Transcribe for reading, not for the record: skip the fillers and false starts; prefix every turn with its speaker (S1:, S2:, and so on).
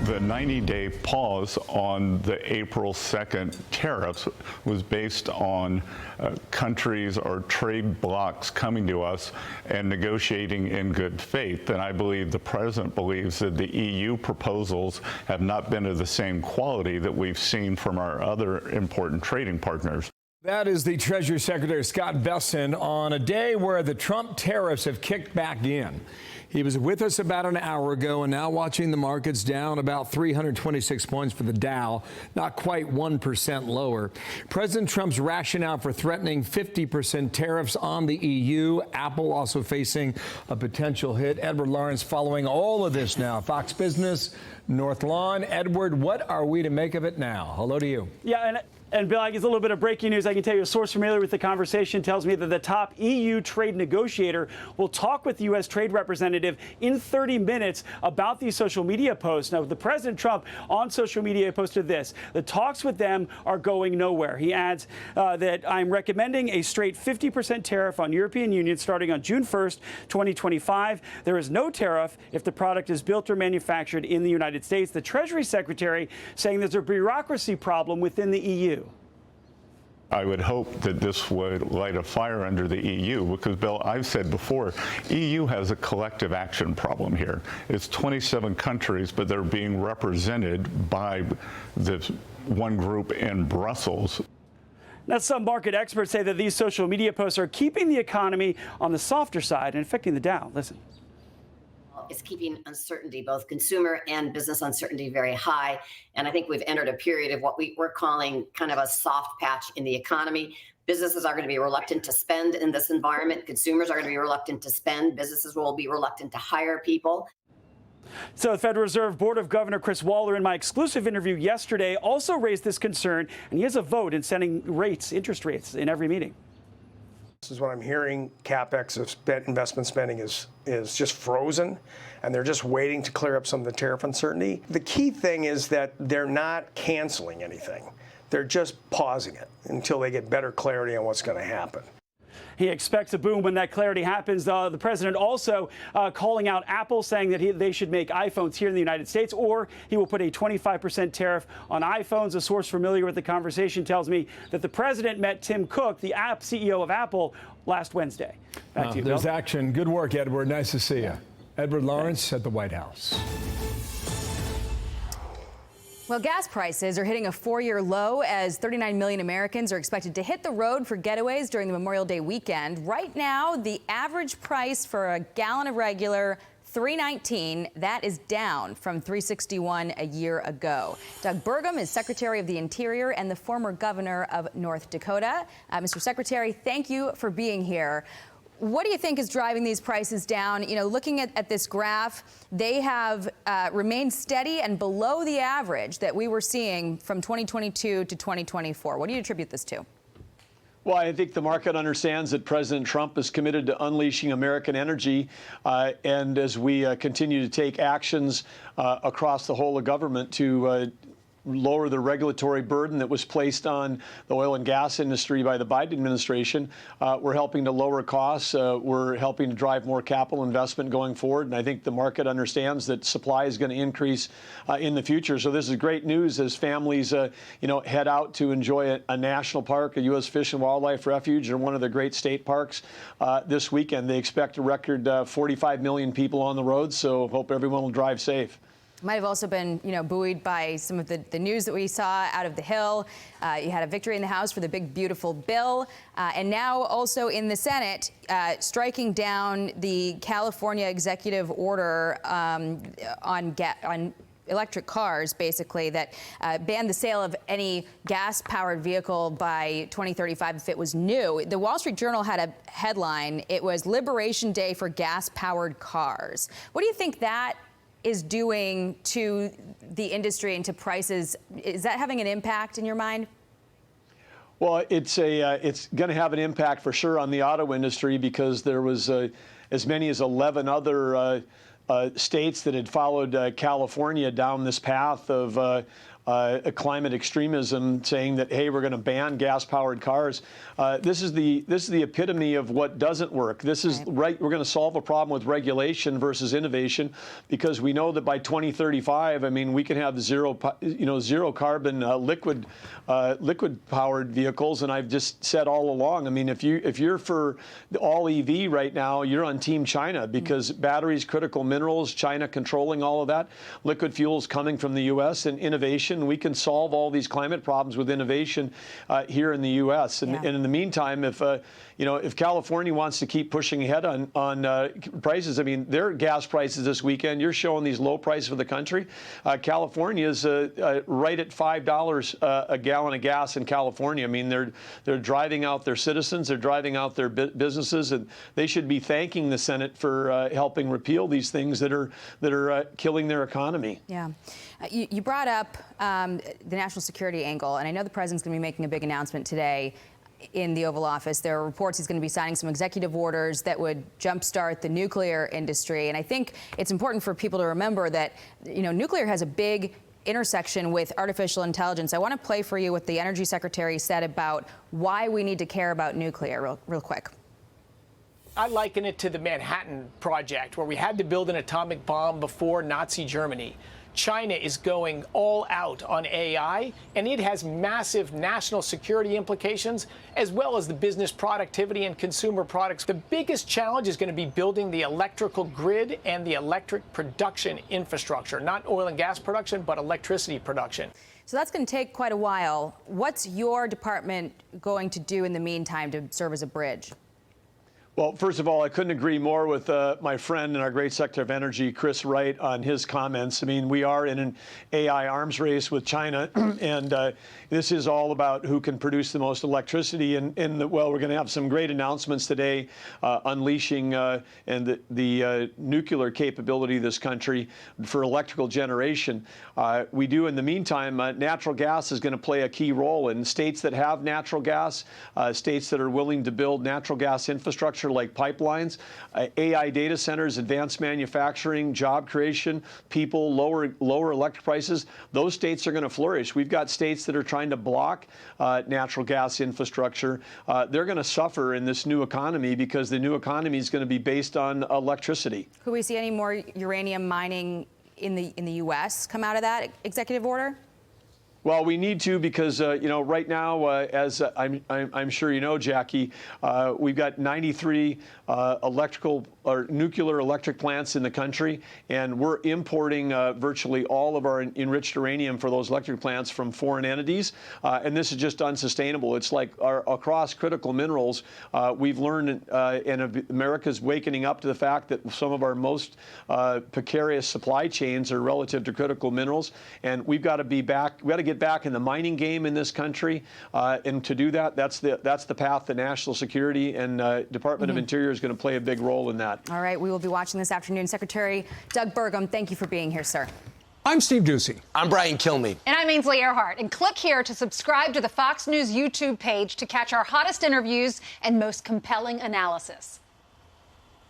S1: The 90-day pause on the April 2nd tariffs was based on countries or trade blocs coming to us and negotiating in good faith. And I believe the president believes that the EU proposals have not been of the same quality that we've seen from our other important trading partners.
S2: That is the Treasury Secretary Scott Bessent on a day where the Trump tariffs have kicked back in. He was with us about an hour ago and now watching the markets down about 326 points for the Dow, not quite 1% lower. President Trump's rationale for threatening 50% tariffs on the EU. Apple also facing a potential hit. Edward Lawrence following all of this now. Fox Business, North Lawn. Edward, what are we to make of it now? Hello to you.
S3: Yeah, and Bill, I guess a little bit of breaking news. I can tell you a source familiar with the conversation tells me that the top EU trade negotiator will talk with the U.S. trade representative in 30 minutes about these social media posts. Now, the President Trump on social media posted this: the talks with them are going nowhere. He adds that I'm recommending a straight 50% tariff on European Union starting on June 1st, 2025. There is no tariff if the product is built or manufactured in the United States. The Treasury Secretary saying there's a bureaucracy problem within the EU.
S1: I would hope that this would light a fire under the EU because, Bill, I've said before, EU has a collective action problem here. It's 27 countries, but they're being represented by this one group in Brussels.
S3: Now, some market experts say that these social media posts are keeping the economy on the softer side and affecting the Dow. Listen.
S4: Is keeping uncertainty, both consumer and business uncertainty, very high. And I think we've entered a period of what we're calling kind of a soft patch in the economy. Businesses are going to be reluctant to spend in this environment. Consumers are going to be reluctant to spend. Businesses will be reluctant to hire people.
S3: So the Federal Reserve Board of Governor Chris Waller, in my exclusive interview yesterday, also raised this concern, and he has a vote in setting rates, interest rates, in every meeting.
S5: This is what I'm hearing. CapEx of investment spending is just frozen, and they're just waiting to clear up some of the tariff uncertainty. The key thing is that they're not canceling anything. They're just pausing it until they get better clarity on what's going to happen.
S3: He expects a boom when that clarity happens. The president also calling out Apple, saying that they should make iPhones here in the United States, or he will put a 25% tariff on iPhones. A source familiar with the conversation tells me that the president met Tim Cook, the CEO of Apple, last Wednesday. Back to you,
S2: There's
S3: Bill.
S2: action. Good work, Edward. Nice to see you. Edward Lawrence at the White House.
S6: Well, gas prices are hitting a 4-year low as 39 million Americans are expected to hit the road for getaways during the Memorial Day weekend. Right now, the average price for a gallon of regular, $3.19. That is down from $3.61 a year ago. Doug Burgum is Secretary of the Interior and the former governor of North Dakota. Mr. Secretary, thank you for being here. What do you think is driving these prices down? You know, looking at this graph, they have remained steady and below the average that we were seeing from 2022 to 2024. What do you attribute this to?
S7: Well, I think the market understands that President Trump is committed to unleashing American energy. And as we continue to take actions across the whole of government to lower the regulatory burden that was placed on the oil and gas industry by the Biden administration. We're helping to lower costs. We're helping to drive more capital investment going forward. And I think the market understands that supply is going to increase in the future. So this is great news as families, head out to enjoy a national park, a U.S. Fish and Wildlife Refuge, or one of the great state parks this weekend. They expect a record 45 million people on the road. So hope everyone will drive safe.
S6: Might have also been, buoyed by some of the news that we saw out of the Hill. You had a victory in the House for the big, beautiful bill. And now also in the Senate, striking down the California executive order on electric cars, basically, that banned the sale of any gas-powered vehicle by 2035 if it was new. The Wall Street Journal had a headline. It was Liberation Day for Gas-Powered Cars. What do you think that is doing to the industry and to prices? Is that having an impact in your mind?
S7: Well, it's going to have an impact for sure on the auto industry because there was as many as 11 other states that had followed California down this path of climate extremism, saying that, hey, we're going to ban gas-powered cars. This is the epitome of what doesn't work. This is right. We're going to solve a problem with regulation versus innovation, because we know that by 2035, I mean, we can have zero carbon liquid-powered vehicles. And I've just said all along, I mean, if you're for the all EV right now, you're on Team China, because batteries, critical minerals, China controlling all of that, liquid fuels coming from the U.S. and innovation. We can solve all these climate problems with innovation here in the U.S. And in the meantime, if California wants to keep pushing ahead on prices, I mean, their gas prices this weekend, you're showing these low prices for the country. California is right at $5 a gallon of gas in California. I mean, they're driving out their citizens, they're driving out their businesses, and they should be thanking the Senate for helping repeal these things that are killing their economy.
S6: Yeah. You brought up the national security angle, and I know the president's going to be making a big announcement today in the Oval Office. There are reports he's going to be signing some executive orders that would jumpstart the nuclear industry. And I think it's important for people to remember that, nuclear has a big intersection with artificial intelligence. I want to play for you what the Energy Secretary said about why we need to care about nuclear real quick.
S8: I liken it to the Manhattan Project, where we had to build an atomic bomb before Nazi Germany. China is going all out on AI, and it has massive national security implications, as well as the business productivity and consumer products. The biggest challenge is going to be building the electrical grid and the electric production infrastructure, not oil and gas production, but electricity production.
S6: So that's going to take quite a while. What's your department going to do in the meantime to serve as a bridge?
S7: Well, first of all, I couldn't agree more with my friend and our great Secretary of Energy, Chris Wright, on his comments. I mean, we are in an AI arms race with China, and this is all about who can produce the most electricity. Well, we're going to have some great announcements today, unleashing the nuclear capability of this country for electrical generation. We do, in the meantime, natural gas is going to play a key role in states that have natural gas, states that are willing to build natural gas infrastructure like pipelines, AI data centers, advanced manufacturing, job creation, people, lower electric prices. Those states are going to flourish. We've got states that are trying to block natural gas infrastructure. They're going to suffer in this new economy, because the new economy is going to be based on electricity.
S6: Could we see any more uranium mining in the U.S. come out of that executive order?
S7: Well, we need to, because right now, as I'm sure you know, Jackie, we've got 93 electrical or nuclear electric plants in the country, and we're importing virtually all of our enriched uranium for those electric plants from foreign entities, and this is just unsustainable. It's like across critical minerals, we've learned, and America's waking up to the fact that some of our most precarious supply chains are relative to critical minerals, and we've got to be back. We got to get back in the mining game in this country, and to do that, that's the path that national security and Department of Interior is going to play a big role in that.
S6: All right, we will be watching this afternoon. Secretary Doug Burgum, thank you for being here, sir.
S9: I'm Steve Doocy.
S10: I'm Brian Kilmeade.
S11: And I'm Ainsley Earhart. And click here to subscribe to the Fox News YouTube page to catch our hottest interviews and most compelling analysis.